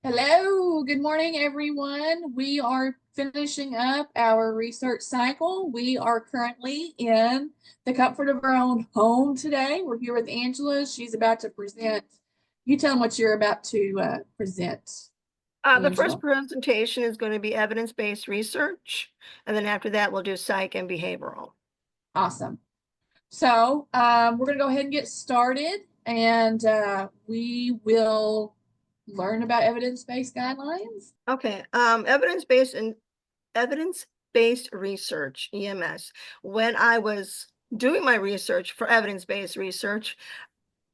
Hello, good morning, everyone. We are finishing up our research cycle. We are currently in the comfort of our own home today. We're here with Angela. She's about to present. You tell them what you're about to present, The first Angela. presentation is going to be evidence-based research, and then after that, we'll do psych and behavioral. Awesome. So we're going to go ahead and get started, and we will learn about evidence-based guidelines. Okay, evidence-based research, EMS. When I was doing my research for evidence-based research,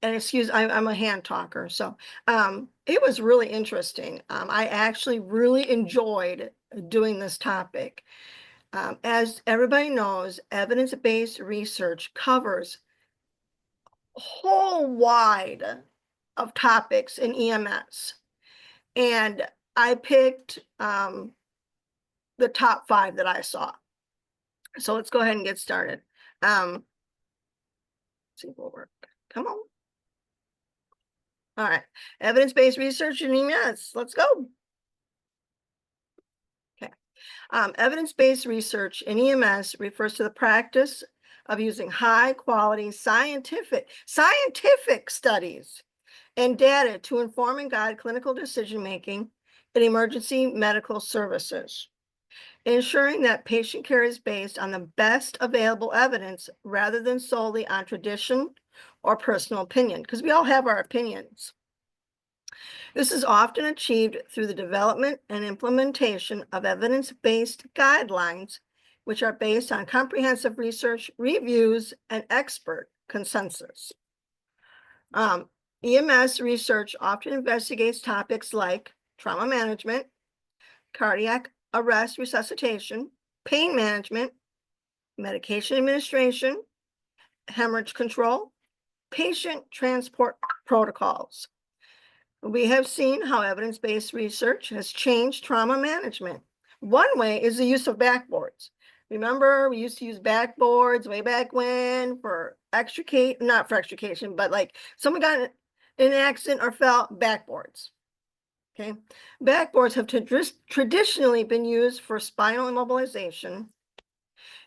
and I'm a hand talker, so it was really interesting. I actually really enjoyed doing this topic. As everybody knows, evidence-based research covers a whole wide of topics in EMS. And I picked the top 5 that I saw. So let's go ahead and get started. Let's see if we'll work. Come on. All right. Evidence-based research in EMS. Let's go. Okay. Evidence-based research in EMS refers to the practice of using high-quality scientific studies and data to inform and guide clinical decision-making in emergency medical services, ensuring that patient care is based on the best available evidence rather than solely on tradition or personal opinion, because we all have our opinions. This is often achieved through the development and implementation of evidence-based guidelines, which are based on comprehensive research, reviews, and expert consensus. EMS research often investigates topics like trauma management, cardiac arrest resuscitation, pain management, medication administration, hemorrhage control, patient transport protocols. We have seen how evidence-based research has changed trauma management. One way is the use of backboards. Remember, we used to use backboards way back when for not for extrication, but like someone got in an accident or fell, backboards. Okay, backboards have traditionally been used for spinal immobilization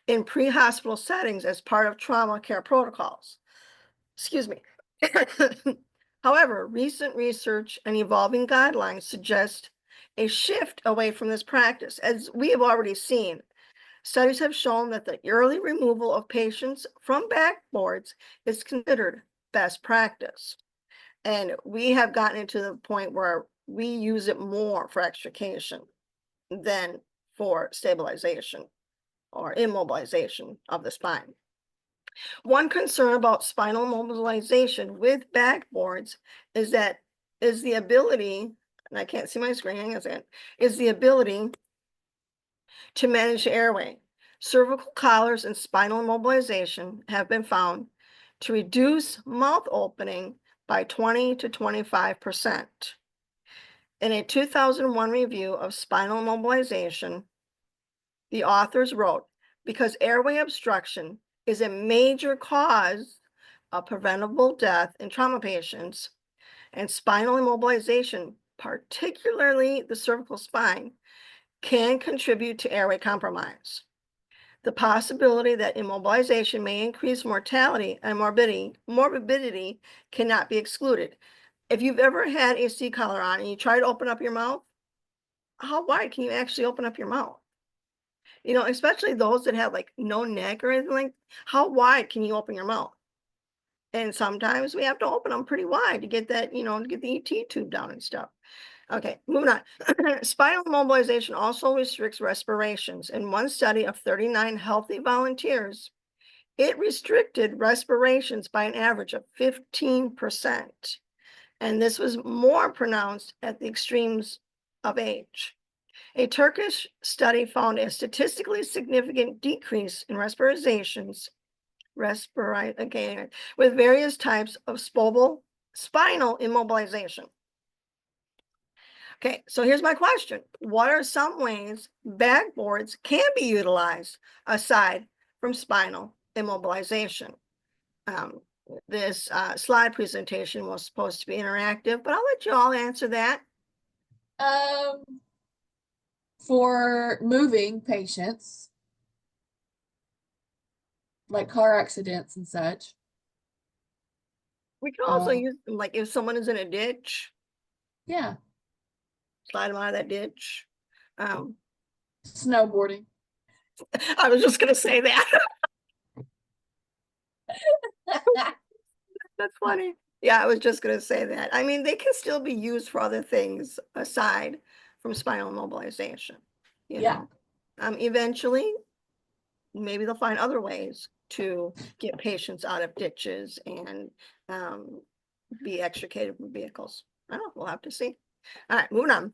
in pre-hospital settings as part of trauma care protocols. Excuse me. However, recent research and evolving guidelines suggest a shift away from this practice. As we have already seen, studies have shown that the early removal of patients from backboards is considered best practice. And we have gotten into the point where we use it more for extrication than for stabilization or immobilization of the spine. One concern about spinal immobilization with backboards is the ability, and I can't see my screen, hang on a second, is the ability to manage the airway. Cervical collars and spinal immobilization have been found to reduce mouth opening by 20 to 25%. In a 2001 review of spinal immobilization, the authors wrote, because airway obstruction is a major cause of preventable death in trauma patients, and spinal immobilization, particularly the cervical spine, can contribute to airway compromise. The possibility that immobilization may increase mortality and morbidity cannot be excluded. If you've ever had a C-collar on and you try to open up your mouth, how wide can you actually open up your mouth? You know, especially those that have like no neck or anything like, how wide can you open your mouth? And sometimes we have to open them pretty wide to get that, to get the ET tube down and stuff. Okay, moving on. Spinal immobilization also restricts respirations. In one study of 39 healthy volunteers, it restricted respirations by an average of 15%. And this was more pronounced at the extremes of age. A Turkish study found a statistically significant decrease in respirations with various types of spinal immobilization. Okay, so here's my question. What are some ways backboards can be utilized aside from spinal immobilization? This slide presentation was supposed to be interactive, but I'll let you all answer that. Um, for moving patients, like car accidents and such. We can also Um, use them, like if someone is in a ditch, yeah, slide them out of that ditch. snowboarding. I was just gonna say that. That's funny. Yeah, I was just gonna say that. I mean, they can still be used for other things aside from spinal immobilization, you Yeah. know. Eventually, maybe they'll find other ways to get patients out of ditches and be extricated from vehicles. I don't know, we'll have to see. All right, moving on.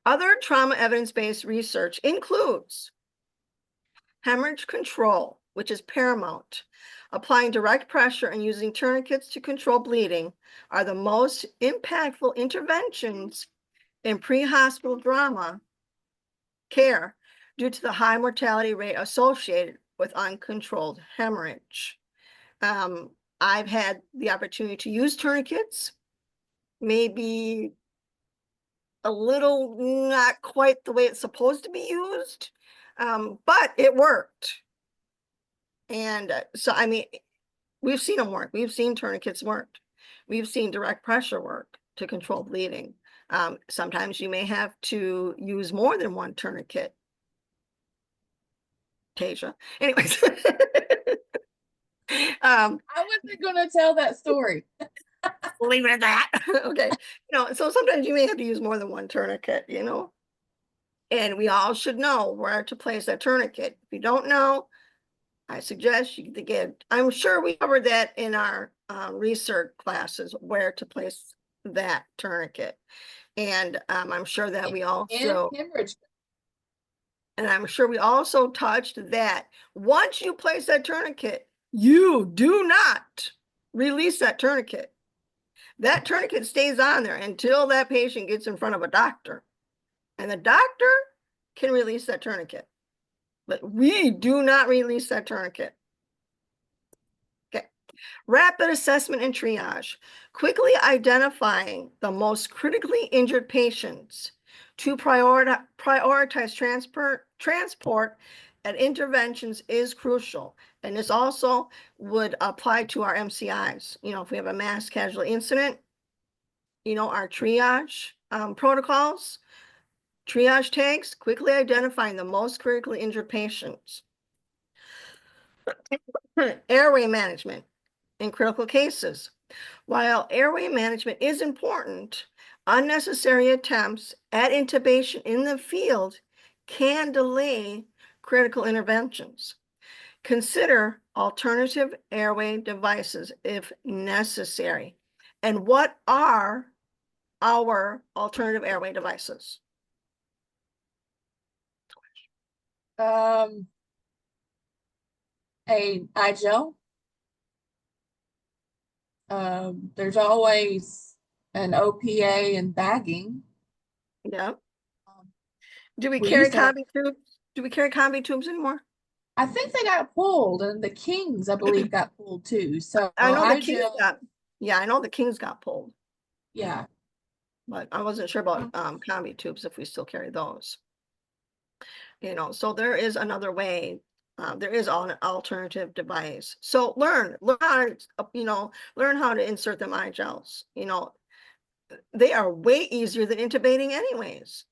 Other trauma evidence-based research includes hemorrhage control, which is paramount. Applying direct pressure and using tourniquets to control bleeding are the most impactful interventions in pre-hospital trauma care due to the high mortality rate associated with uncontrolled hemorrhage. I've had the opportunity to use tourniquets, maybe a little not quite the way it's supposed to be used, but it worked. And so, I mean, we've seen them work. We've seen tourniquets work. We've seen direct pressure work to control bleeding. Sometimes you may have to use more than one tourniquet. Tasia. Anyways. I wasn't gonna tell that story. Leave it at that. Okay. So sometimes you may have to use more than one tourniquet, and we all should know where to place that tourniquet. If you don't know, I suggest you get, I'm sure we covered that in our research classes, where to place that tourniquet. And I'm sure that we And also, hemorrhage. and I'm sure we also touched that once you place that tourniquet, you do not release that tourniquet. That tourniquet stays on there until that patient gets in front of a doctor. And the doctor can release that tourniquet. But we do not release that tourniquet. Okay. Rapid assessment and triage. Quickly identifying the most critically injured patients to prioritize transport and interventions is crucial. And this also would apply to our MCIs. If we have a mass casualty incident, our triage protocols, triage tags, quickly identifying the most critically injured patients. Airway management in critical cases. While airway management is important, unnecessary attempts at intubation in the field can delay critical interventions. Consider alternative airway devices if necessary. And what are our alternative airway devices? A gel. There's always an OPA and bagging. Yeah. Do we We carry used to have, combi tubes? Do we carry combi tubes anymore? I think they got pulled, and the Kings, I believe, got pulled too. So I know the I Kings gel, got, yeah, I know the Kings got pulled, yeah. but I wasn't sure about combi tubes, if we still carry those. So there is another way. There is an alternative device. So learn how to, learn how to insert them eye gels. They are way easier than intubating anyways.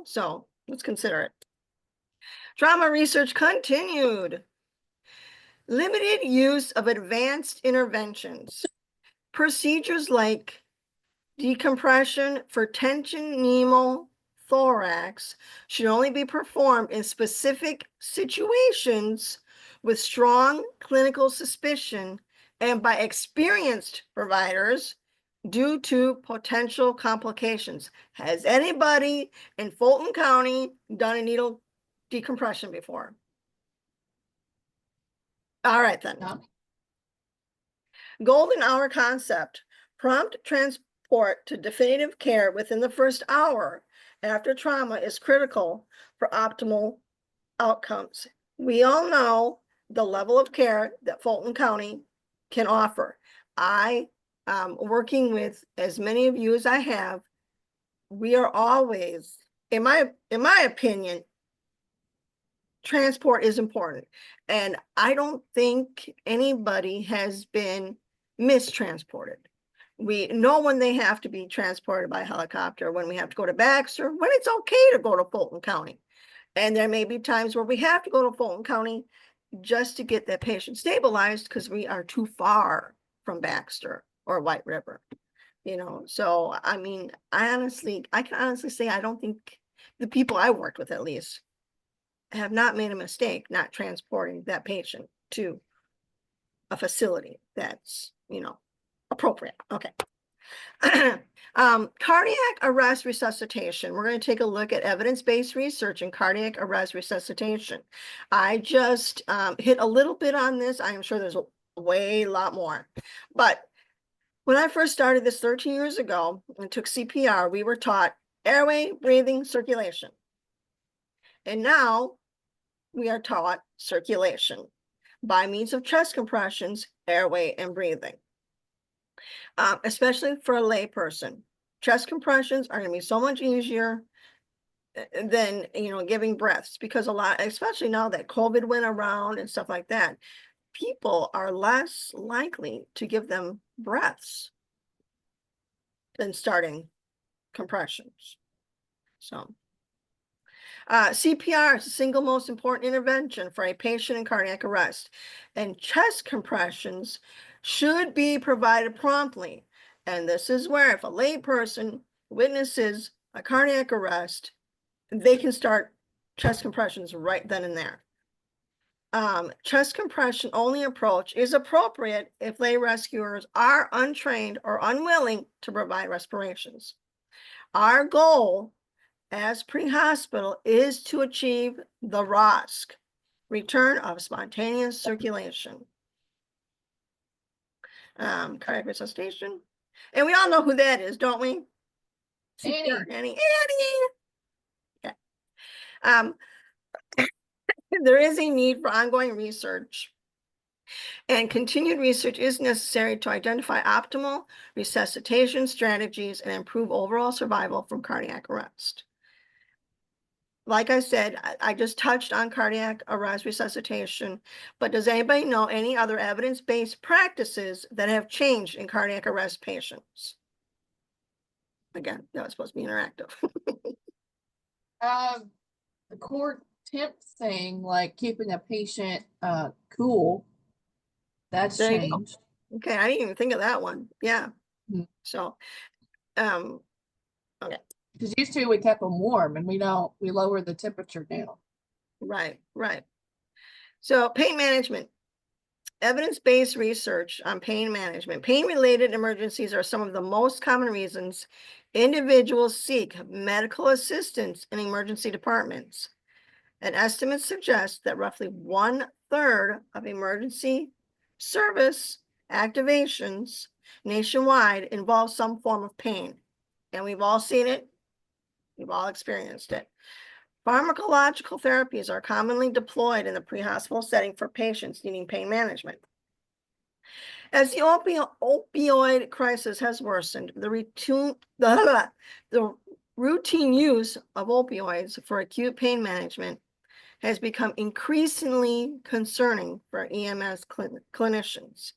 So let's consider it. Trauma research continued. Limited use of advanced interventions. Procedures like decompression for tension pneumothorax should only be performed in specific situations with strong clinical suspicion and by experienced providers due to potential complications. Has anybody in Fulton County done a needle decompression before? All right, then. No. Golden hour concept. Prompt transport to definitive care within the first hour after trauma is critical for optimal outcomes. We all know the level of care that Fulton County can offer. I working with as many of you as I have, we are always, in my opinion, transport is important. And I don't think anybody has been mistransported. We know when they have to be transported by helicopter, when we have to go to Baxter, when it's okay to go to Fulton County. And there may be times where we have to go to Fulton County just to get that patient stabilized because we are too far from Baxter or White River. You know, so I mean, I can honestly say I don't think the people I worked with, at least, have not made a mistake not transporting that patient to a facility that's, you know, appropriate. Okay. Cardiac arrest resuscitation. We're going to take a look at evidence-based research in cardiac arrest resuscitation. I just hit a little bit on this. I am sure there's a lot more. But when I first started this 13 years ago and took CPR, we were taught airway, breathing, circulation. And now we are taught circulation by means of chest compressions, airway, and breathing. Especially for a lay person, chest compressions are going to be so much easier than, you know, giving breaths, because a lot, especially now that COVID went around and stuff like that, people are less likely to give them breaths than starting compressions. So CPR is the single most important intervention for a patient in cardiac arrest, and chest compressions should be provided promptly. And this is where, if a lay person witnesses a cardiac arrest, they can start chest compressions right then and there. Chest compression only approach is appropriate if lay rescuers are untrained or unwilling to provide respirations. Our goal as pre-hospital is to achieve the ROSC, return of spontaneous circulation. Cardiac resuscitation. And we all know who that is, don't we? Annie. Okay. There is a need for ongoing research, and continued research is necessary to identify optimal resuscitation strategies and improve overall survival from cardiac arrest. Like I said, I just touched on cardiac arrest resuscitation, but does anybody know any other evidence-based practices that have changed in cardiac arrest patients? Again, that was supposed to be interactive. The core temp thing, like keeping a patient cool, that's There you go. changed. Okay, I didn't even think of that one. Yeah. Hmm. So, okay. Because used to we kept them warm, and we lower the temperature down. Right. So pain management. Evidence-based research on pain management. Pain-related emergencies are some of the most common reasons individuals seek medical assistance in emergency departments. An estimate suggests that roughly 1/3 of emergency service activations nationwide involve some form of pain. And we've all seen it. We've all experienced it. Pharmacological therapies are commonly deployed in the pre-hospital setting for patients needing pain management. As the opioid crisis has worsened, the routine use of opioids for acute pain management has become increasingly concerning for EMS clinicians,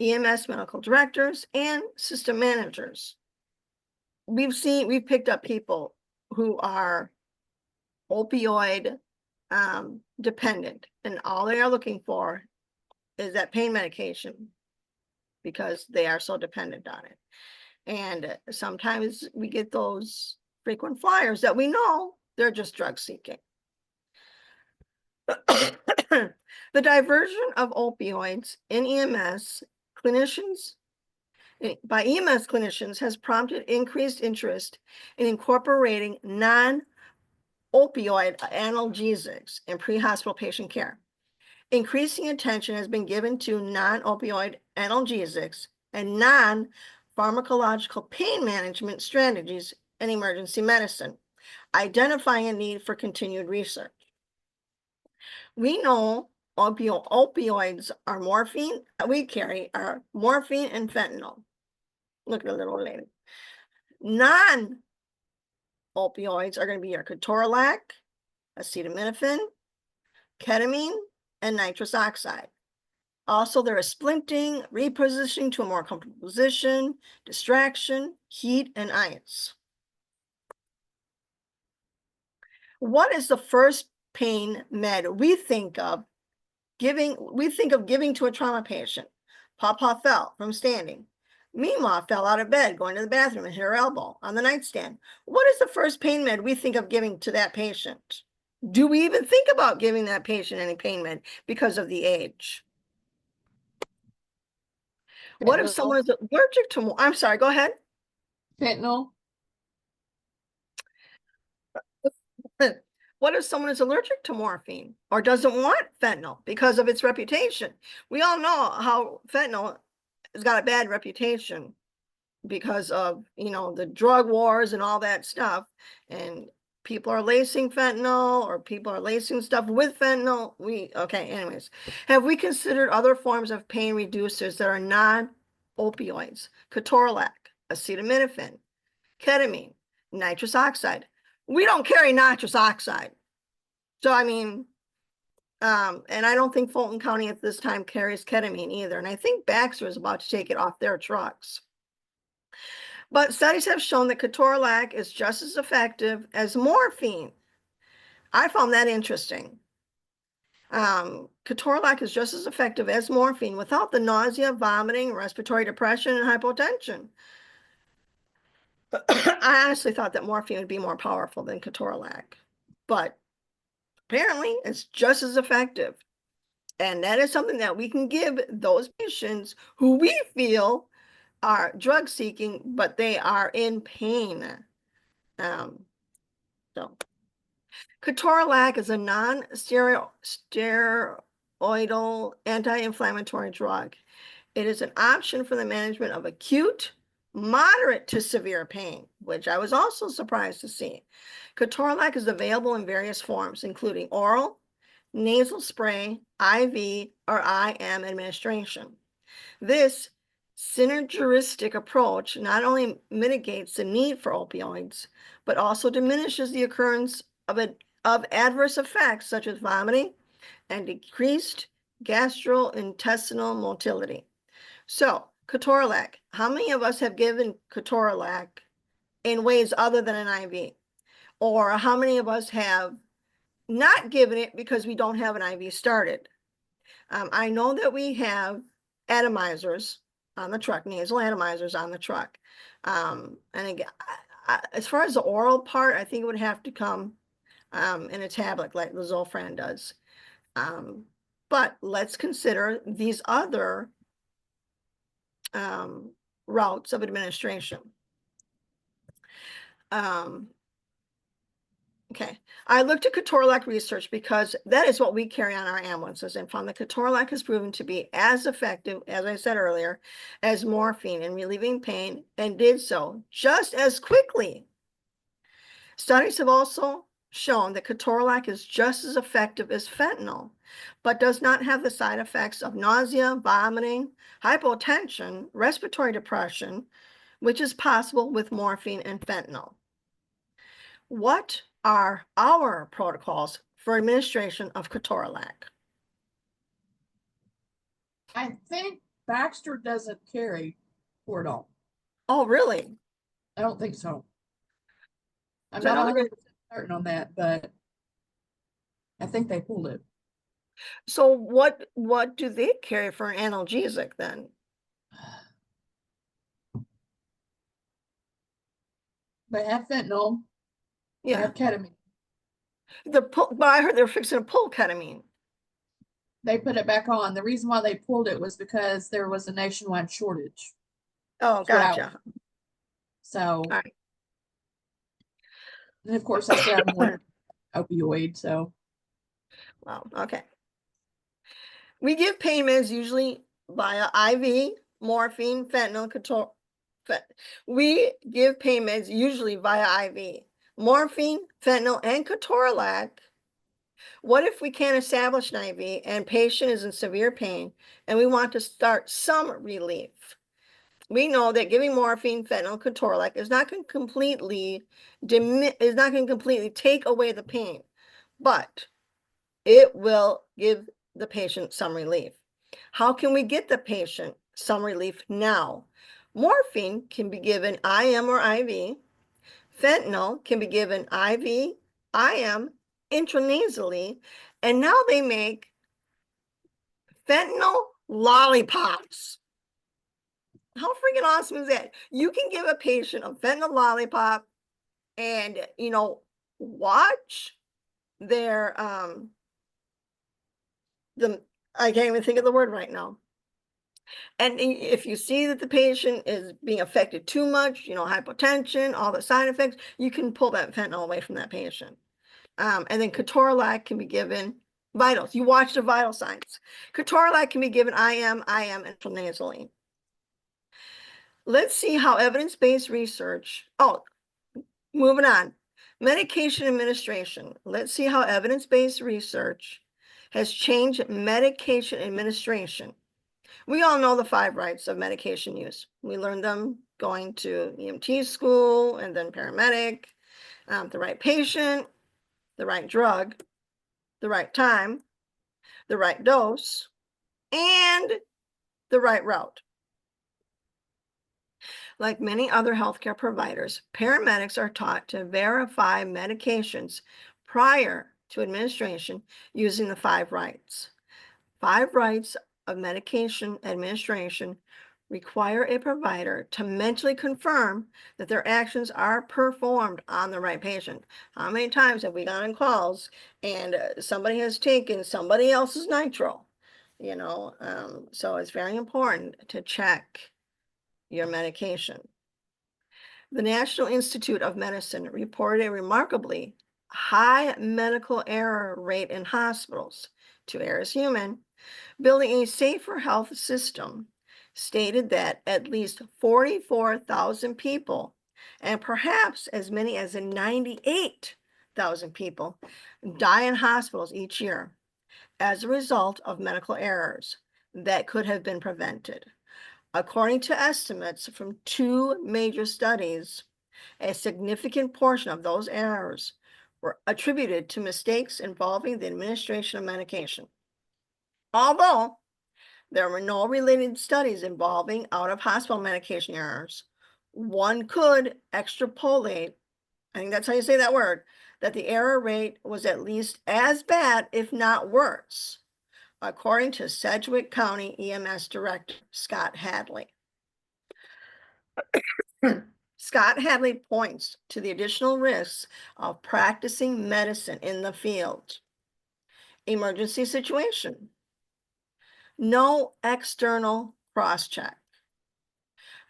EMS medical directors, and system managers. We've picked up people who are opioid dependent, and all they are looking for is that pain medication because they are so dependent on it. And sometimes we get those frequent flyers that we know they're just drug seeking. The diversion of opioids in EMS clinicians by EMS clinicians has prompted increased interest in incorporating non-opioid analgesics in pre-hospital patient care. Increasing attention has been given to non-opioid analgesics and non-pharmacological pain management strategies in emergency medicine, identifying a need for continued research. We know opioids are morphine, we carry are morphine and fentanyl. Look at the little lady. Non-opioids are going to be your ketorolac, acetaminophen, ketamine, and nitrous oxide. Also, there is splinting, repositioning to a more comfortable position, distraction, heat, and ice. What is the first pain med we think of giving to a trauma patient? Papa fell from standing. Meemaw fell out of bed going to the bathroom and hit her elbow on the nightstand. What is the first pain med we think of giving to that patient? Do we even think about giving that patient any pain med because of the age? What if someone is allergic to, I'm sorry, go ahead. Fentanyl. What if someone is allergic to morphine or doesn't want fentanyl because of its reputation? We all know how fentanyl has got a bad reputation because of, the drug wars and all that stuff. And people are lacing fentanyl, or people are lacing stuff with fentanyl. Okay, anyways. Have we considered other forms of pain reducers that are non-opioids? Ketorolac, acetaminophen, ketamine, nitrous oxide. We don't carry nitrous oxide. So, and I don't think Fulton County at this time carries ketamine either. And I think Baxter is about to take it off their trucks. But studies have shown that ketorolac is just as effective as morphine. I found that interesting. Ketorolac is just as effective as morphine without the nausea, vomiting, respiratory depression, and hypotension. I honestly thought that morphine would be more powerful than ketorolac, but apparently it's just as effective. And that is something that we can give those patients who we feel are drug seeking, but they are in pain. So ketorolac is a non-steroidal anti-inflammatory drug. It is an option for the management of acute, moderate to severe pain, which I was also surprised to see. Ketorolac is available in various forms, including oral, nasal spray, IV, or IM administration. This synergistic approach not only mitigates the need for opioids, but also diminishes the occurrence of adverse effects such as vomiting and decreased gastrointestinal motility. So, ketorolac, how many of us have given ketorolac in ways other than an IV? Or how many of us have not given it because we don't have an IV started? I know that we have atomizers on the truck, nasal atomizers on the truck. And again, as far as the oral part, I think it would have to come in a tablet like the Zofran does. But let's consider these other routes of administration. Okay, I looked at ketorolac research because that is what we carry on our ambulances, and found that ketorolac has proven to be as effective, as I said earlier, as morphine in relieving pain, and did so just as quickly. Studies have also shown that ketorolac is just as effective as fentanyl, but does not have the side effects of nausea, vomiting, hypotension, respiratory depression, which is possible with morphine and fentanyl. What are our protocols for administration of ketorolac? I think Baxter doesn't carry Cordon. Oh, really? I don't think so. I'm So not I know 100% certain on that, but I think they pulled it. So what do they carry for an analgesic then? They have fentanyl. They Yeah, have ketamine. but I heard they're fixing to pull ketamine. They put it back on. The reason why they pulled it was because there was a nationwide shortage. Oh, gotcha. So, All right. and of course, they still have more opioid. So, Wow. Okay. We give pain meds usually via IV, morphine, fentanyl, we give pain meds usually via IV, morphine, fentanyl, and ketorolac. What if we can't establish an IV and patient is in severe pain and we want to start some relief? we know that giving morphine, fentanyl, ketorolac is not going to completely take away the pain, but it will give the patient some relief. How can we get the patient some relief now? Morphine can be given IM or IV. Fentanyl can be given IV, IM, intranasally, and now they make fentanyl lollipops. How freaking awesome is that? You can give a patient a fentanyl lollipop and, watch their, I can't even think of the word right now. And if you see that the patient is being affected too much, hypotension, all the side effects, you can pull that fentanyl away from that patient. And then ketorolac can be given vitals. You watch the vital signs. Ketorolac can be given IM, intranasally. Let's see how evidence-based research, moving on. Medication administration. Let's see how evidence-based research has changed medication administration. We all know the 5 rights of medication use. We learned them going to EMT school and then paramedic, the right patient, the right drug, the right time, the right dose, and the right route. Like many other healthcare providers, paramedics are taught to verify medications prior to administration using the 5 rights. 5 rights of medication administration require a provider to mentally confirm that their actions are performed on the right patient. How many times have we gotten calls and somebody has taken somebody else's nitro? So it's very important to check your medication. The National Institute of Medicine reported a remarkably high medical error rate in hospitals. To err is human. Building a safer health system stated that at least 44,000 people, and perhaps as many as 98,000 people, die in hospitals each year as a result of medical errors that could have been prevented. According to estimates from 2 major studies, a significant portion of those errors were attributed to mistakes involving the administration of medication. Although there were no related studies involving out-of-hospital medication errors, one could extrapolate, I think that's how you say that word, that the error rate was at least as bad, if not worse, according to Sedgwick County EMS Director Scott Hadley. Scott Hadley points to the additional risks of practicing medicine in the field. Emergency situation. No external cross-check.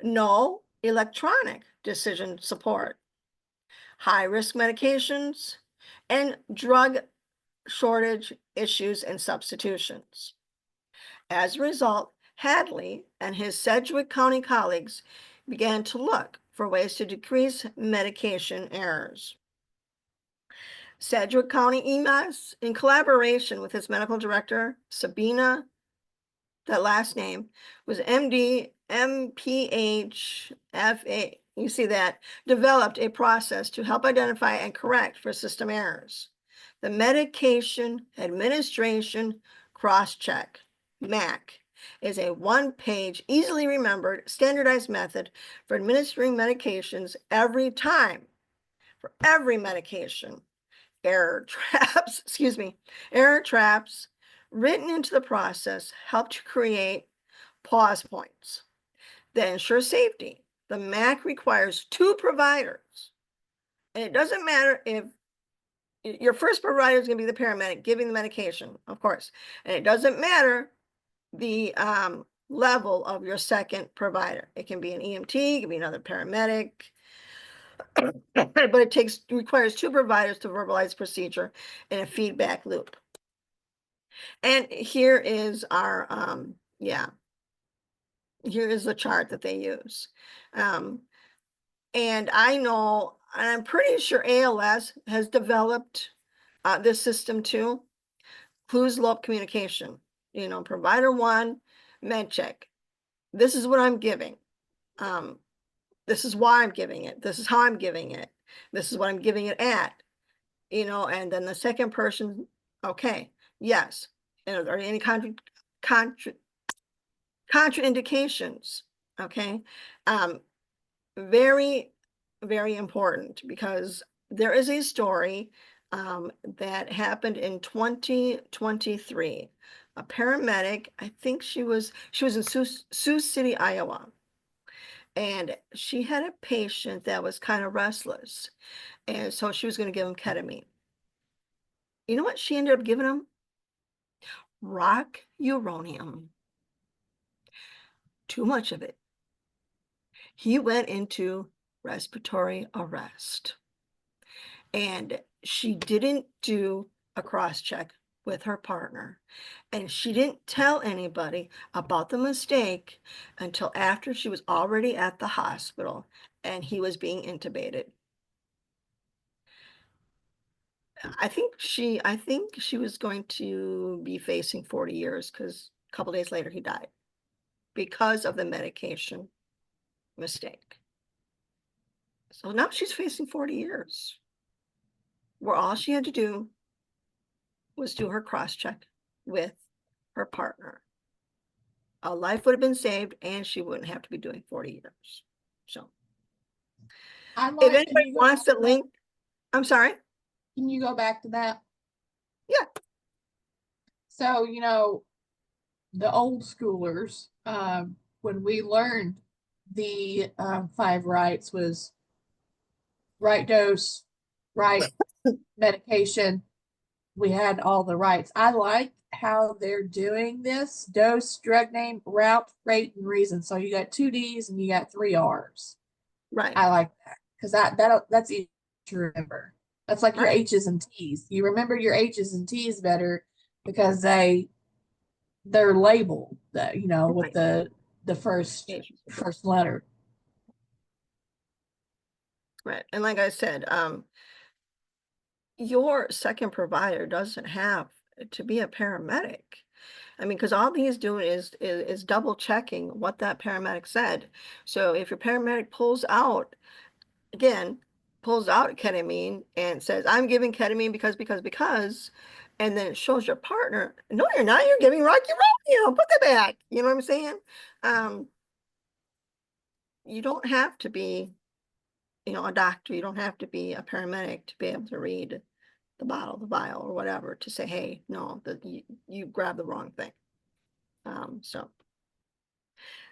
No electronic decision support. High-risk medications and drug shortage issues and substitutions. As a result, Hadley and his Sedgwick County colleagues began to look for ways to decrease medication errors. Sedgwick County EMS, in collaboration with its medical director, Sabina, that last name was MD, MPH, FA, you see that, developed a process to help identify and correct for system errors. The Medication Administration Cross-Check, MAC, is a 1-page, easily remembered, standardized method for administering medications every time, for every medication. Error traps, error traps written into the process help to create pause points that ensure safety. The MAC requires 2 providers, and it doesn't matter if your first provider is going to be the paramedic giving the medication, of course, and it doesn't matter the level of your second provider. It can be an EMT, it can be another paramedic, but it requires 2 providers to verbalize procedure in a feedback loop. And here is our, here is the chart that they use. And I know, and I'm pretty sure ALS has developed this system too. Closed loop communication, provider 1, med check. This is what I'm giving. This is why I'm giving it. This is how I'm giving it. This is what I'm giving it at, you know, and then the second person, okay, yes. And are there any contraindications? Okay. Very, very important, because there is a story that happened in 2023. A paramedic, I think she was in Sioux City, Iowa, and she had a patient that was kind of restless, and so she was going to give him ketamine. You know what she ended up giving him? Rock uranium. Too much of it. He went into respiratory arrest, and she didn't do a cross-check with her partner, and she didn't tell anybody about the mistake until after she was already at the hospital and he was being intubated. I think she was going to be facing 40 years, because a couple days later he died because of the medication mistake. So now she's facing 40 years, where all she had to do was do her cross-check with her partner. A life would have been saved, and she wouldn't have to be doing 40 years. So if anybody wants to link, I'm sorry. Can you go back to that? Yeah. So, you know, the old schoolers, when we learned the 5 rights was right dose, right medication, we had all the rights. I like how they're doing this: dose, drug name, route, rate, and reason. So you got 2 Ds and you got 3 Rs. Right. I like that, because that's easy to remember. That's like your H's and T's. You remember your H's and T's better because they're labeled, that, you know, with the first letter. Right. And like I said, your second provider doesn't have to be a paramedic. I mean, because all he's doing is double checking what that paramedic said. So if your paramedic pulls out ketamine and says, I'm giving ketamine because, and then it shows your partner, no, you're not, you're giving rock uranium, put that back. You know what I'm saying? You don't have to be, you know, a doctor. You don't have to be a paramedic to be able to read the bottle, the vial, or whatever, to say, hey, no, that you grabbed the wrong thing. So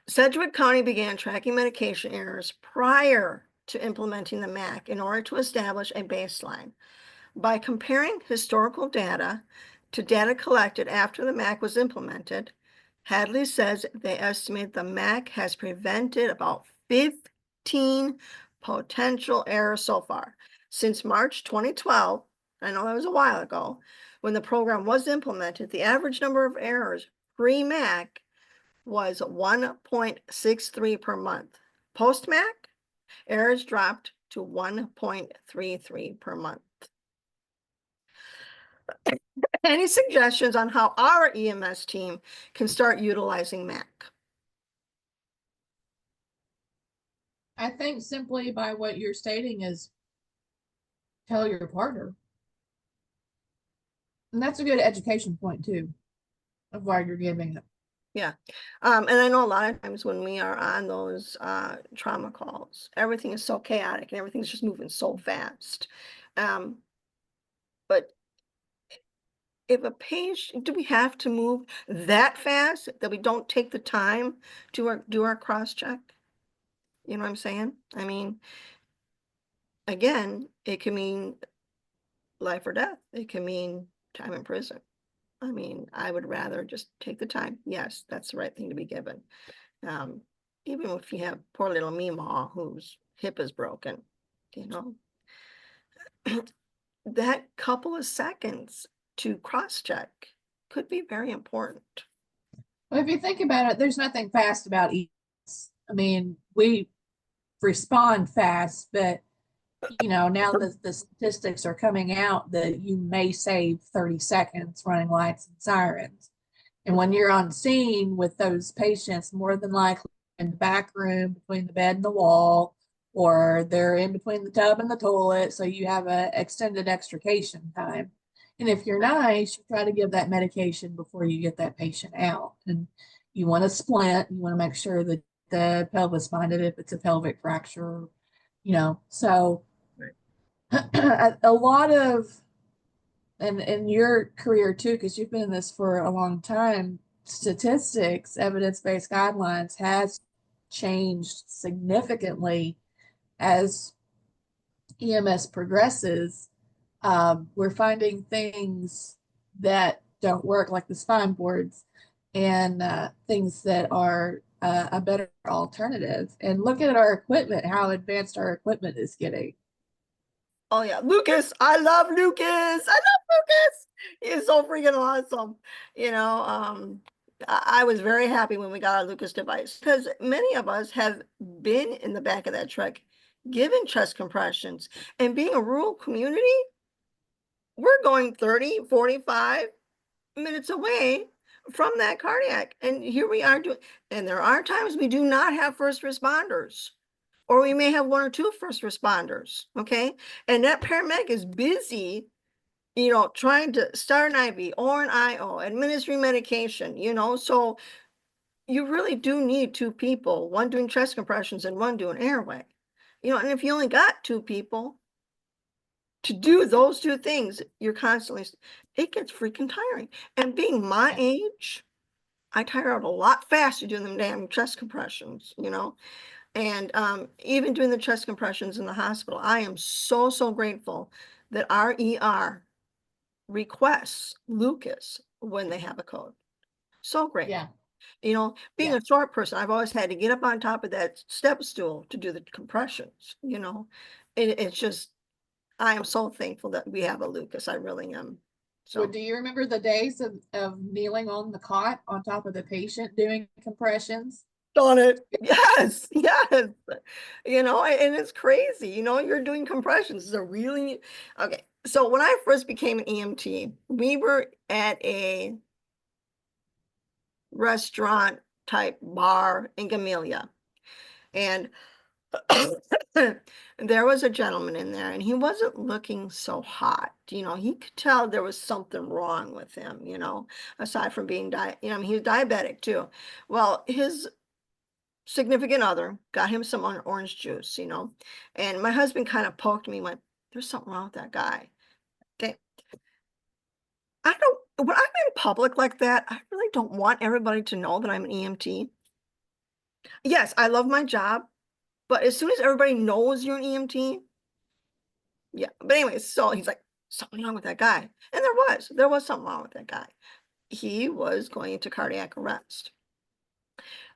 Sedgwick County began tracking medication errors prior to implementing the MAC in order to establish a baseline. By comparing historical data to data collected after the MAC was implemented, Hadley says they estimate the MAC has prevented about 15 potential errors so far. Since March 2012, I know that was a while ago, when the program was implemented, the average number of errors pre-MAC was 1.63 per month. Post-MAC, errors dropped to 1.33 per month. Any suggestions on how our EMS team can start utilizing MAC? I think simply by what you're stating is tell your partner. And that's a good education point too, of why you're giving it. Yeah. And I know a lot of times when we are on those trauma calls, everything is so chaotic and everything's just moving so fast. But if a patient, do we have to move that fast that we don't take the time to do our cross-check? You know what I'm saying? I mean, again, it can mean life or death. It can mean time in prison. I mean, I would rather just take the time. Yes, that's the right thing to be given. Even if you have poor little Meemaw whose hip is broken, you know, that couple of seconds to cross-check could be very important. Well, if you think about it, there's nothing fast about EMS. I mean, we respond fast, but you know, now the statistics are coming out that you may save 30 seconds running lights and sirens. And when you're on scene with those patients, more than likely in the back room between the bed and the wall, or they're in between the tub and the toilet, so you have a extended extrication time. And if you're nice, you try to give that medication before you get that patient out. And you want to splint, you want to make sure that the pelvis minded if it's a pelvic fracture, so a lot of, and in your career too, because you've been in this for a long time, statistics, evidence-based guidelines has changed significantly as EMS progresses. We're finding things that don't work, like the spine boards, and things that are a better alternative. And look at our equipment, how advanced our equipment is getting. Oh yeah, Lucas. I love Lucas. I love Lucas. He is so freaking awesome. I was very happy when we got our Lucas device because many of us have been in the back of that truck given chest compressions. And being a rural community, we're going 30, 45 minutes away from that cardiac. And here we are doing, and there are times we do not have first responders, or we may have one or two first responders, okay? And that paramedic is busy, trying to start an IV or an IO, administering medication, so you really do need two people, one doing chest compressions and one doing airway. And if you only got two people to do those two things, you're constantly, it gets freaking tiring. And being my age, I tire out a lot faster doing them damn chest compressions, and even doing the chest compressions in the hospital. I am so, so grateful that our ER requests Lucas when they have a code. So grateful. Yeah. Being a short person, I've always had to get up on top of that step stool to do the compressions, it's just, I am so thankful that we have a Lucas. I really am. So Well, do you remember the days of kneeling on the cot on top of the patient doing compressions? on it. Yes, yes. And it's crazy. You're doing compressions. It's a really okay. So when I first became an EMT, we were at a restaurant type bar in Gamelia. And there was a gentleman in there and he wasn't looking so hot. He could tell there was something wrong with him, aside from being he was diabetic too. Well, his significant other got him some orange juice, and my husband kind of poked me, went, there's something wrong with that guy. Okay. When I'm in public like that, I really don't want everybody to know that I'm an EMT. Yes, I love my job, but as soon as everybody knows you're an EMT, yeah. But anyway, so he's like, something wrong with that guy. And there was something wrong with that guy. He was going into cardiac arrest.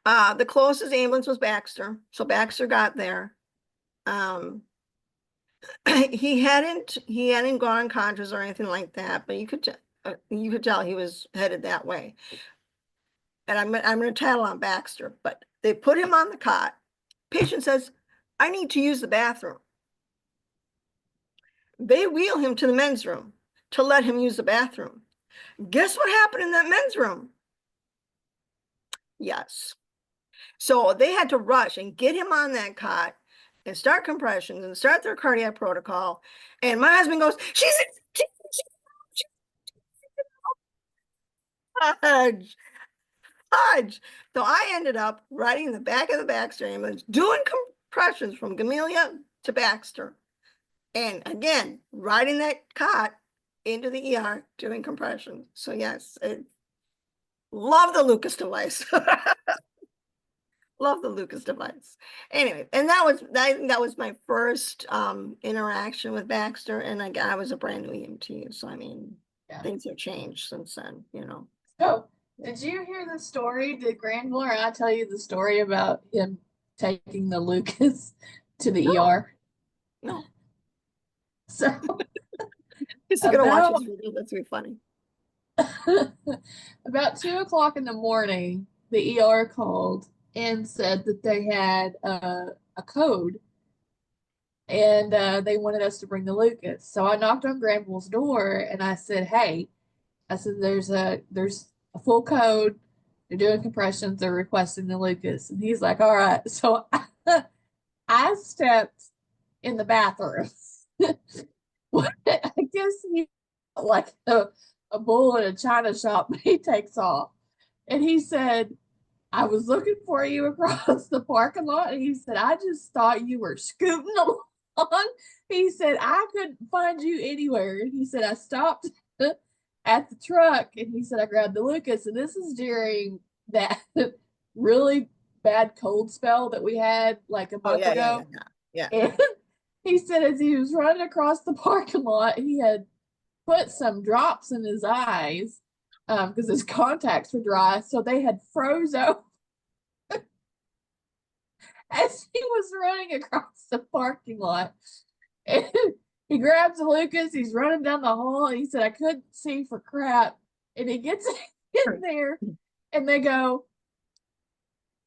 The closest ambulance was Baxter. So Baxter got there. He hadn't gone unconscious or anything like that, but you could tell he was headed that way. And I'm going to tattle on Baxter, but they put him on the cot. Patient says, I need to use the bathroom. They wheel him to the men's room to let him use the bathroom. Guess what happened in that men's room? Yes. So they had to rush and get him on that cot and start compressions and start their cardiac protocol. And my husband goes, she's Hodge. So I ended up riding in the back of the Baxter ambulance, doing compressions from Gamelia to Baxter. And again, riding that cot into the ER, doing compressions. So yes, love the Lucas device. Love the Lucas device. Anyway, and I think that was my first interaction with Baxter, and I was a brand new EMT. So things have changed since then, So, did you hear the story? Did Granville or I tell you the story about him taking the Lucas to the ER? No. So He's gonna watch this video. That's gonna be funny. about 2 o'clock in the morning, the ER called and said that they had a code and they wanted us to bring the Lucas. So I knocked on Granville's door and I said, "Hey," I said, "there's a full code they're doing compressions, they're requesting the Lucas. And he's like, all right. So I stepped in the bathroom. I guess he like a bull in a china shop, but he takes off. And he said, I was looking for you across the parking lot. And he said, I just thought you were scooting along. He said, I couldn't find you anywhere. And he said, I stopped at the truck and he said, I grabbed the Lucas. And this is during that really bad cold spell that we had like a Oh, month ago. Yeah. And he said, as he was running across the parking lot, he had put some drops in his eyes because his contacts were dry. So they had froze over as he was running across the parking lot. And he grabs Lucas, he's running down the hall, and he said, I couldn't see for crap. And he gets in there and they go,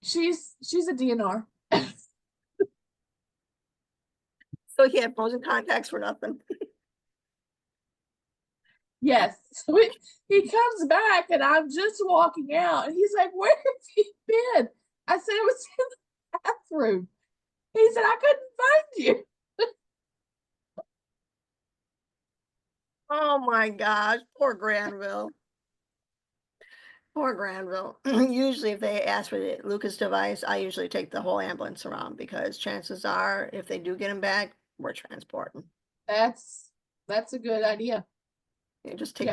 She's a DNR. So he had frozen contacts for nothing. Yes. So he comes back and I'm just walking out and he's like, where have you been? I said, it was in the bathroom. He said, I couldn't find you. Oh my gosh, poor Granville. Poor Granville. Usually if they ask for the Lucas device, I usually take the whole ambulance around because chances are if they do get him back, we're transporting. That's a good idea. You just take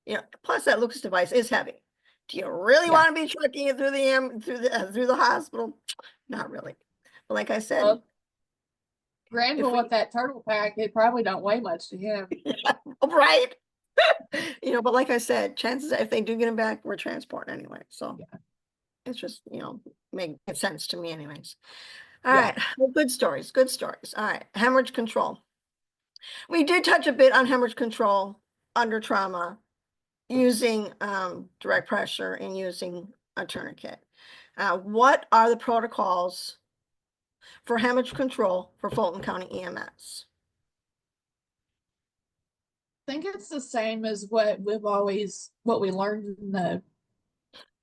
Yeah. plus that Lucas device is heavy. Do you really want to be trucking it through the hospital? Not really. But like I said, Well, Granville with that turtle pack, it probably don't weigh much to him. Yeah, right. But like I said, chances are if they do get him back, we're transporting anyway. So it's just, make sense to me anyways. All right. Well, good stories. All right. Hemorrhage control. We did touch a bit on hemorrhage control under trauma using direct pressure and using a tourniquet. What are the protocols for hemorrhage control for Fulton County EMS? I think it's the same as what we learned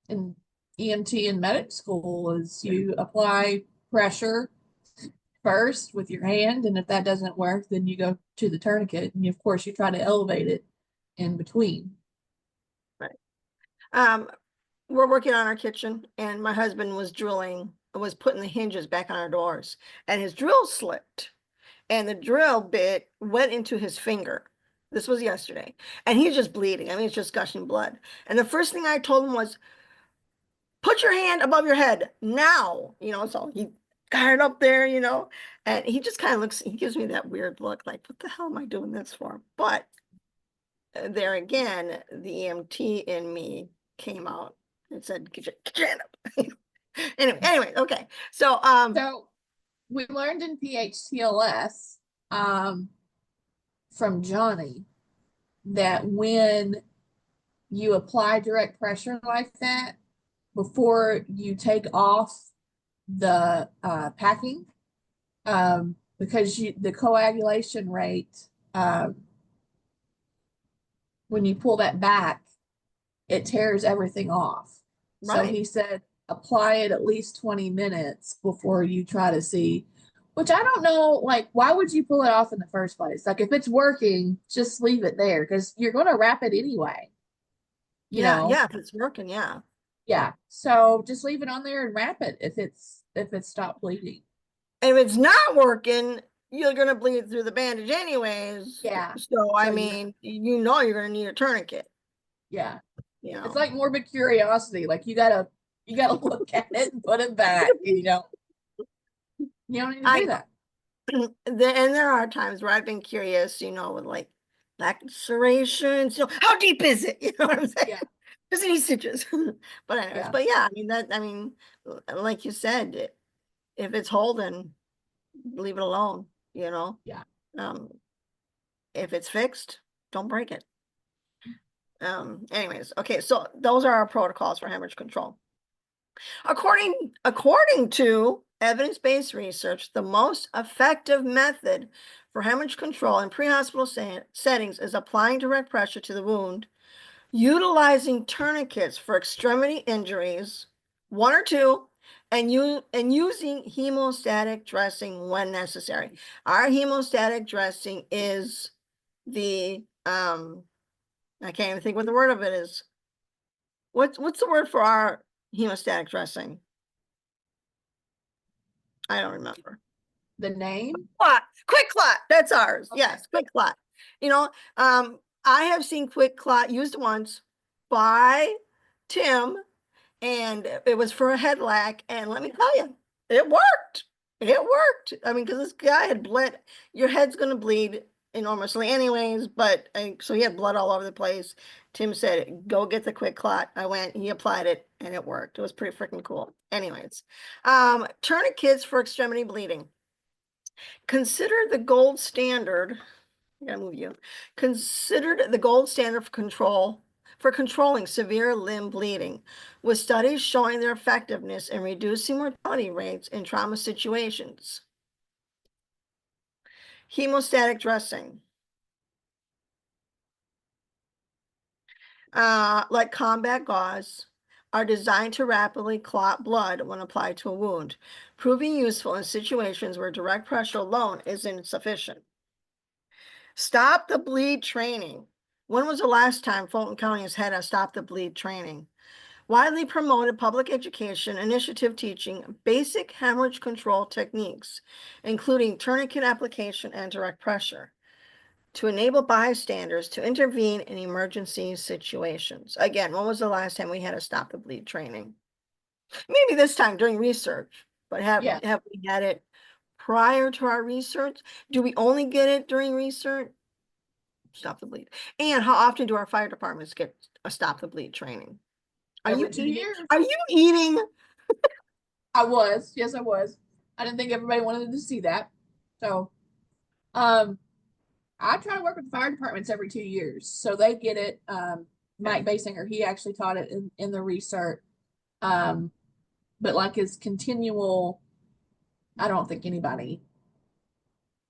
in EMT and medic school is you apply pressure first with your hand, and if that doesn't work, then you go to the tourniquet, and of course you try to elevate it in between. Right. We're working on our kitchen, and my husband was putting the hinges back on our doors, and his drill slipped, and the drill bit went into his finger. This was yesterday, and he's just bleeding. I mean, it's just gushing blood. And the first thing I told him was, put your hand above your head now, so he got it up there, and he just kind of he gives me that weird look like, what the hell am I doing this for? But there again, the EMT in me came out and said, get your hand up. anyway, okay. So we learned in PHTLS from Johnny that when you apply direct pressure like that, before you take off the packing, because the coagulation rate, when you pull that back, it tears everything off. Right. So he said, apply it at least 20 minutes before you try to see, which I don't know, like, why would you pull it off in the first place? Like, if it's working, just leave it there because you're going to wrap it anyway. You know? Yeah, if it's working, yeah. Yeah. So just leave it on there and wrap it if it's stopped bleeding. And if it's not working, you're going to bleed through the bandage anyways. Yeah. So I mean, you're going to need a tourniquet. Yeah. It's like morbid curiosity. Like you gotta look at it and put it back. And you don't need to do that. And there are times where I've been curious, with like lacerations, how deep is it? You know what I'm saying? Yeah. Does it need stitches? But anyways, but yeah, I mean, like you said, if it's holding, leave it alone, Yeah. If it's fixed, don't break it. Anyways, okay, so those are our protocols for hemorrhage control. According to evidence-based research, the most effective method for hemorrhage control in pre-hospital settings is applying direct pressure to the wound utilizing tourniquets for extremity injuries, 1 or 2, and using hemostatic dressing when necessary. Our hemostatic dressing is the I can't even think what the word of it is. What's the word for our hemostatic dressing? I don't remember. The name? Quick clot. That's ours. Okay. Yes, quick clot. You know, I have seen quick clot used once by Tim, and it was for a head lack. And let me tell you, it worked. It worked. I mean, because this guy had bled. Your head's going to bleed enormously, anyways. But so he had blood all over the place. Tim said, "Go get the quick clot." I went. He applied it, and it worked. It was pretty freaking cool. Anyways, tourniquets for extremity bleeding. Consider the gold standard. I gotta move you. Considered the gold standard for controlling severe limb bleeding, with studies showing their effectiveness in reducing mortality rates in trauma situations. Hemostatic dressing. Like combat gauze, are designed to rapidly clot blood when applied to a wound, proving useful in situations where direct pressure alone is insufficient. Stop the bleed training. When was the last time Fulton County has had a stop the bleed training? Widely promoted public education initiative teaching basic hemorrhage control techniques, including tourniquet application and direct pressure, to enable bystanders to intervene in emergency situations. Again, when was the last time we had a stop the bleed training? Maybe this time during research, but have we had it prior to our research? Do we only get it during research? Stop the bleed. And how often do our fire departments get a stop the bleed training? Every 2 years. Are you eating? I was. Yes, I was. I didn't think everybody wanted to see that. So, I try to work with fire departments every 2 years, so they get it. Mike Basinger, he actually taught it in the research. But like his continual, I don't think anybody.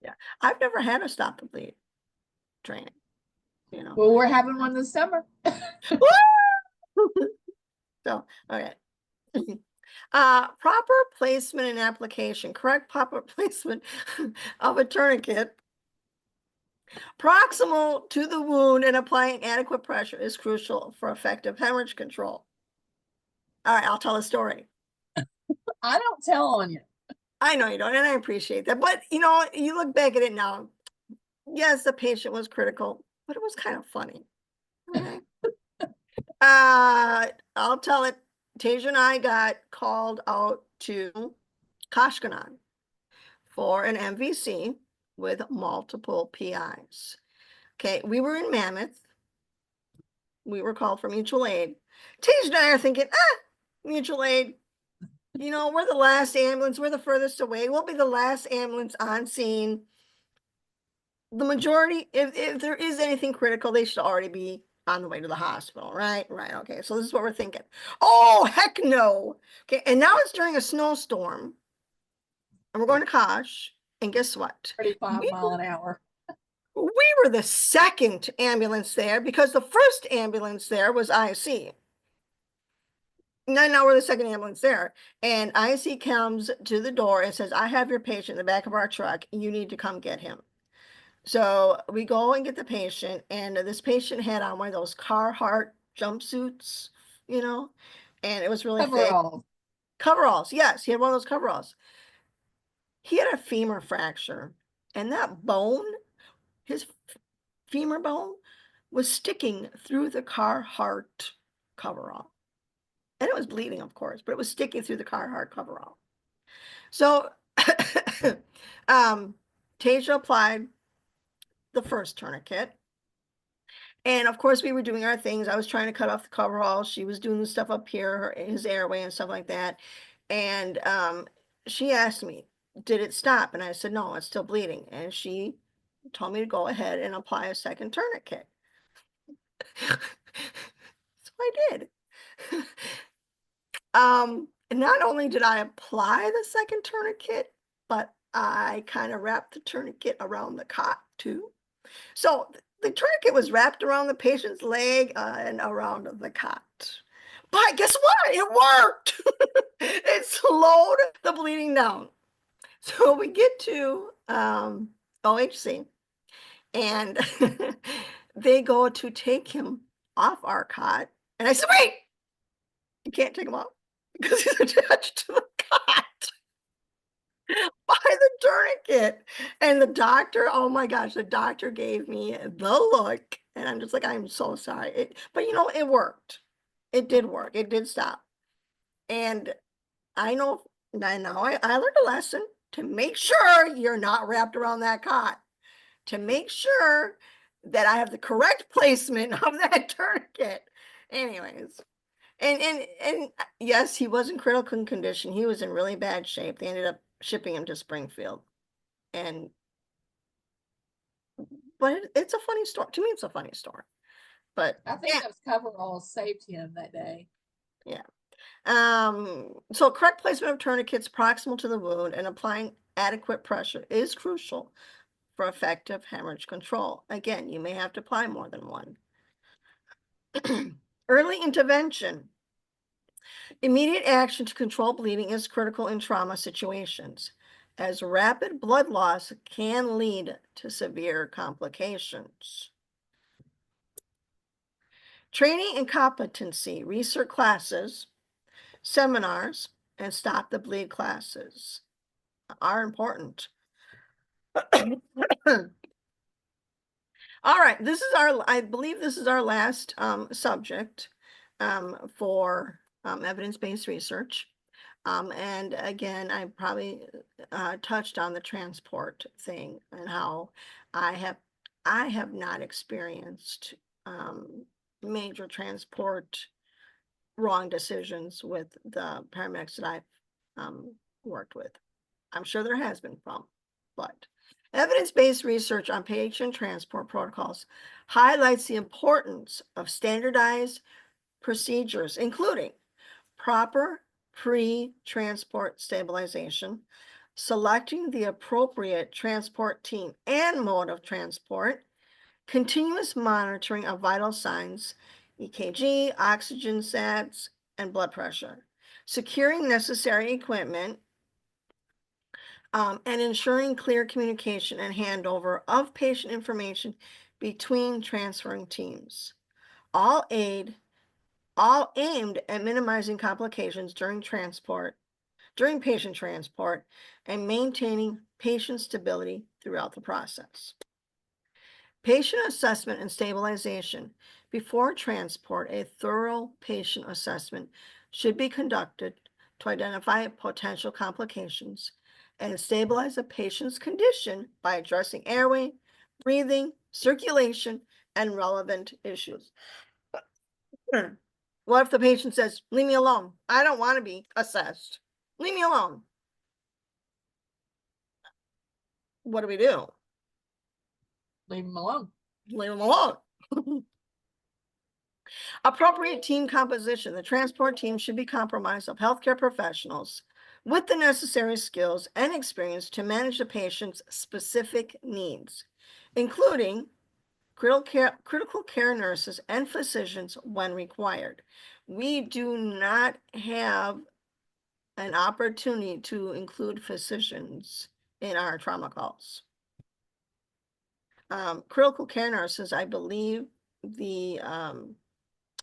Yeah, I've never had a stop the bleed training. You know. Well, we're having one this summer. So, okay. Proper placement and application, correct proper placement of a tourniquet proximal to the wound and applying adequate pressure is crucial for effective hemorrhage control. All right, I'll tell a story. I don't tell on you. I know you don't, and I appreciate that. But, you know, you look back at it now. Yes, the patient was critical, but it was kind of funny. Okay. I'll tell it. Tasia and I got called out to Koshkanon for an MVC with multiple PIs. Okay, we were in Mammoth. We were called for mutual aid. Tasia and I are thinking, mutual aid. You know, we're the last ambulance. We're the furthest away. We'll be the last ambulance on scene. The majority, if there is anything critical, they should already be on the way to the hospital, right? Right, okay, so this is what we're thinking. Oh, heck no. Okay, and now it's during a snowstorm, and we're going to Kosh, and guess what? 35 mile an hour. We were the second ambulance there because the first ambulance there was IC. Now we're the second ambulance there, and IC comes to the door and says, "I have your patient in the back of our truck. You need to come get him." So we go and get the patient, and this patient had on one of those Carhartt jumpsuits, you know, and it was really thick. Coveralls. Coveralls, yes, he had one of those coveralls. He had a femur fracture, and that bone, his femur bone, was sticking through the Carhartt coverall. And it was bleeding, of course, but it was sticking through the Carhartt coverall. So Tasia applied the first tourniquet. And of course, we were doing our things. I was trying to cut off the coverall. She was doing the stuff up here, his airway and stuff like that. And she asked me, did it stop? And I said, no, it's still bleeding. And she told me to go ahead and apply a second tourniquet. So I did. Not only did I apply the second tourniquet, but I kind of wrapped the tourniquet around the cot too. So the tourniquet was wrapped around the patient's leg and around the cot. But guess what? It worked. It slowed the bleeding down. So we get to OHC, and they go to take him off our cot. And I said, wait, you can't take him off because he's attached to the cot by the tourniquet. And the doctor, oh my gosh, the doctor gave me the look. And I'm just like, I'm so sorry. But you know, it worked. It did work. It did stop. And I know now I learned a lesson to make sure you're not wrapped around that cot, to make sure that I have the correct placement of that tourniquet. Anyways, and yes, he was in critical condition. He was in really bad shape. They ended up shipping him to Springfield. But it's a funny story. To me, it's a funny story. But I think those coveralls saved him that day. Yeah. So correct placement of tourniquets proximal to the wound and applying adequate pressure is crucial for effective hemorrhage control. Again, you may have to apply more than one. Early intervention. Immediate action to control bleeding is critical in trauma situations, as rapid blood loss can lead to severe complications. Training and competency research classes, seminars, and stop the bleed classes are important. All right, I believe this is our last subject for evidence-based research. And again, I probably touched on the transport thing and how I have not experienced major transport wrong decisions with the paramedics that I've worked with. I'm sure there has been some, but evidence-based research on patient transport protocols highlights the importance of standardized procedures, including proper pre-transport stabilization, selecting the appropriate transport team and mode of transport, continuous monitoring of vital signs, EKG, oxygen sats, and blood pressure, securing necessary equipment, and ensuring clear communication and handover of patient information between transferring teams. All aimed at minimizing complications during patient transport, and maintaining patient stability throughout the process. Patient assessment and stabilization. Before transport, a thorough patient assessment should be conducted to identify potential complications and stabilize a patient's condition by addressing airway, breathing, circulation, and relevant issues. What if the patient says, leave me alone? I don't want to be assessed. Leave me alone. What do we do? Leave him alone. Leave them alone. Appropriate team composition. The transport team should be comprised of healthcare professionals with the necessary skills and experience to manage the patient's specific needs, including critical care nurses and physicians when required. We do not have an opportunity to include physicians in our trauma calls. Critical care nurses, I believe the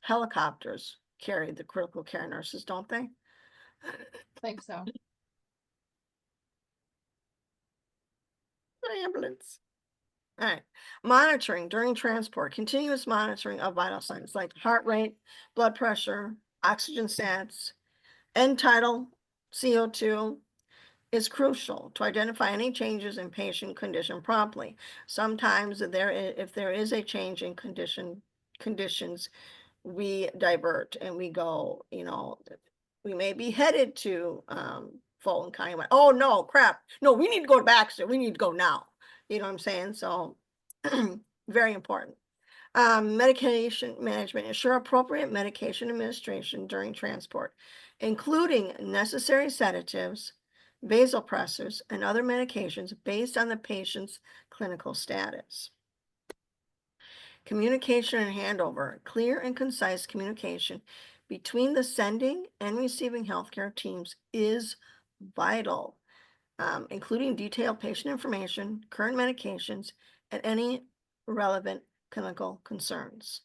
helicopters carry the critical care nurses, don't they? I think so. The ambulance. All right. Monitoring during transport, continuous monitoring of vital signs like heart rate, blood pressure, oxygen sats, end tidal CO2 is crucial to identify any changes in patient condition promptly. Sometimes if there is a change in conditions, we divert and we go, we may be headed to Fulton County. Oh no, crap. No, we need to go to Baxter. We need to go now. You know what I'm saying? So very important. Medication management. Ensure appropriate medication administration during transport, including necessary sedatives, vasopressors, and other medications based on the patient's clinical status. Communication and handover, clear and concise communication between the sending and receiving healthcare teams is vital, including detailed patient information, current medications, and any relevant clinical concerns.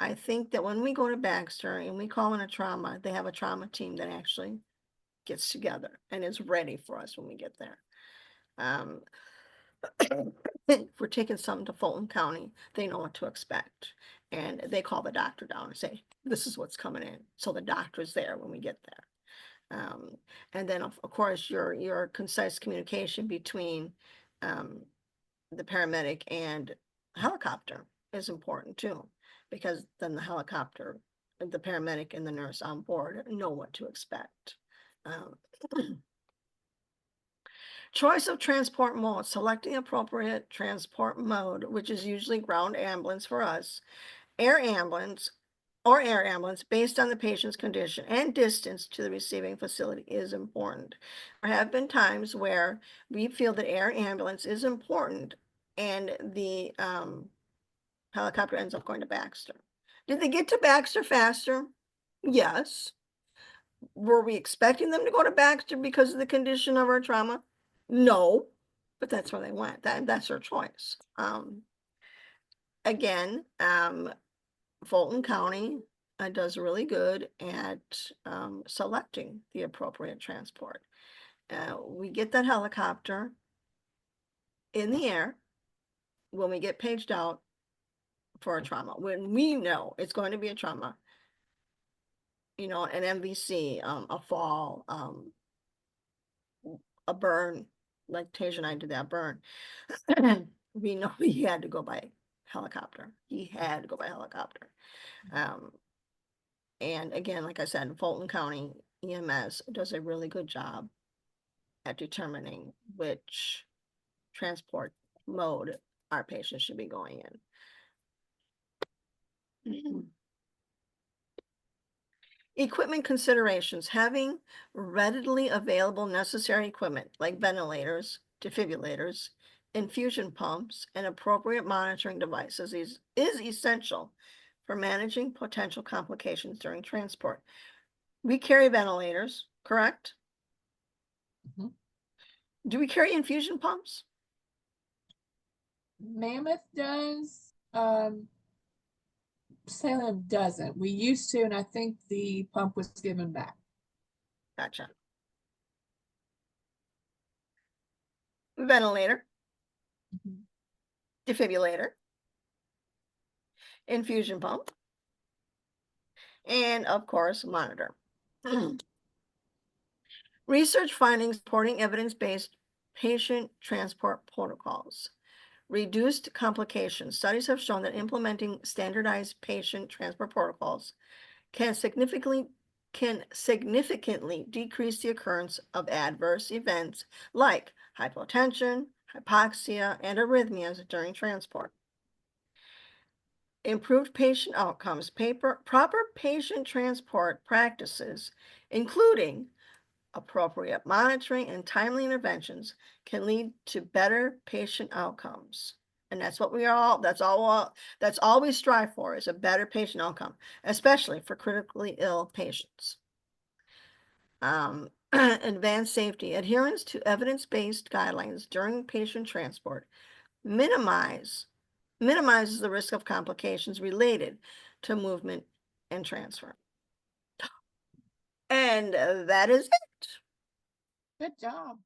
I think that when we go to Baxter and we call in a trauma, they have a trauma team that actually gets together and is ready for us when we get there. If we're taking something to Fulton County, they know what to expect. And they call the doctor down and say, this is what's coming in. So the doctor's there when we get there. And then of course your concise communication between the paramedic and helicopter is important too, because then the helicopter, the paramedic and the nurse on board know what to expect. Choice of transport mode, selecting appropriate transport mode, which is usually ground ambulance for us, air ambulance based on the patient's condition and distance to the receiving facility is important. There have been times where we feel that air ambulance is important and the helicopter ends up going to Baxter. Did they get to Baxter faster? Yes. Were we expecting them to go to Baxter because of the condition of our trauma? No, but that's where they went. That's their choice. Again, Fulton County does really good at selecting the appropriate transport. We get that helicopter in the air when we get paged out for a trauma. When we know it's going to be a trauma, you know, an MVC, a fall, a burn, like Tasia and I did that burn. We know he had to go by helicopter. He had to go by helicopter. And again, like I said, Fulton County EMS does a really good job at determining which transport mode our patients should be going in. Equipment considerations, having readily available necessary equipment like ventilators, defibrillators, infusion pumps, and appropriate monitoring devices is essential for managing potential complications during transport. We carry ventilators, correct? Mm-hmm. Do we carry infusion pumps? Mammoth does. Salem doesn't. We used to, and I think the pump was given back. Gotcha. Ventilator, defibrillator, infusion pump, and of course, monitor. Research findings supporting evidence-based patient transport protocols. Reduced complications. Studies have shown that implementing standardized patient transport protocols can significantly decrease the occurrence of adverse events like hypotension, hypoxia, and arrhythmias during transport. Improved patient outcomes. Proper patient transport practices, including appropriate monitoring and timely interventions, can lead to better patient outcomes. And that's what that's all we strive for, is a better patient outcome, especially for critically ill patients. Advanced safety. Adherence to evidence-based guidelines during patient transport minimizes the risk of complications related to movement and transfer. And that is it. Good job.